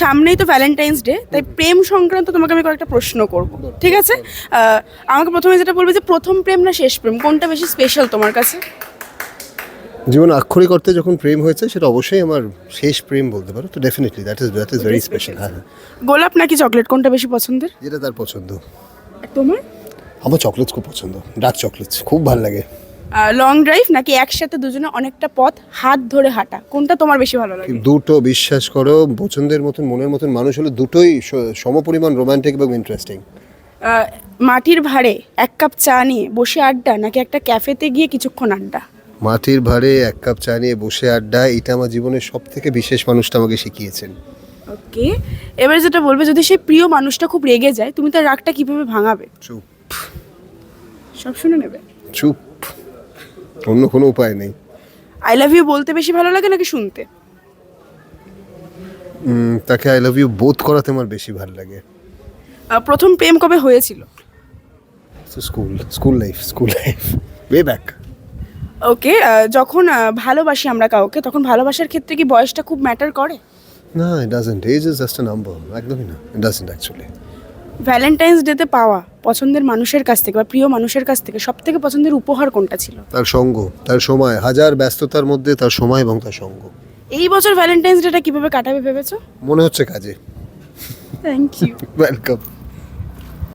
সামনেই তো Valentine's day, তাই প্রেম সংক্রান্ত তোমাকে আমি কয়েকটা প্রশ্ন করব, ঠিক আছে? আমাকে প্রথমে যেটা বলবে যে প্রথম প্রেম না শেষ প্রেম, কোনটা বেশি স্পেশাল তোমার কাছে? জীবন আক্ষরিক অর্থে যখন প্রেম হয়েছে সেটা অবশ্যই আমার শেষ প্রেম বলতে পারো, তো definitely that is very special. হ্যাঁ, গোলাপ নাকি চকলেট, কোনটা বেশি পছন্দের? যেটা তার পছন্দ। আর তোমার? আমার চকলেটস খুব পছন্দ, ডার্ক চকলেটস খুব ভালো লাগে। লং ড্রাইভ নাকি একসাথে দুজনে অনেকটা পথ হাত ধরে হাঁটা, কোনটা তোমার বেশি ভালো লাগে? দুটো, বিশ্বাস করো, পছন্দের মতন মনের মতন মানুষ হলে দুটোই সমপরিমাণ রোমান্টিক এবং ইন্টারেস্টিং। মাটির ভাঁড়ে এক কাপ চা নিয়ে বসে আড্ডা নাকি একটা ক্যাফেতে গিয়ে কিছুক্ষণ আড্ডা? মাটির ভাঁড়ে এক কাপ চা নিয়ে বসে আড্ডা, এটা আমার জীবনের সব থেকে বিশেষ মানুষটা আমাকে শিখিয়েছেন। ওকে, এবার যেটা বলবে, যদি সেই প্রিয় মানুষটা খুব রেগে যায়, তুমি তার রাগটা কিভাবে ভাঙাবে? চুপ। সব শুনে নেবে? চুপ, অন্য কোনো উপায় নেই। আই লাভ ইউ বলতে বেশি ভালো লাগে নাকি শুনতে? তাকে আই লাভ ইউ বোধ করাতে আমার বেশি ভালো লাগে। প্রথম প্রেম কবে হয়েছিল? School life way back. Okay, যখন ভালোবাসি আমরা কাউকে, তখন ভালোবাসার ক্ষেত্রে কি বয়সটা খুব ম্যাটার করে? না, it doesn't, age is just a number, একদমই না, ইট ডাজন্ট অ্যাকচুয়ালি। ভ্যালেন্টাইন্স ডেতে পাওয়া পছন্দের মানুষের কাছ থেকে বা প্রিয় মানুষের কাছ থেকে সব থেকে পছন্দের উপহার কোনটা ছিল? তার সঙ্গ, তার সময়, হাজার ব্যস্ততার মধ্যে তার সময় এবং তার সঙ্গ। এই বছর ভ্যালেন্টাইন্স ডেটা কিভাবে কাটাবে ভেবেছো? মনে হচ্ছে কাজে। Thank you. ওয়েলকাম।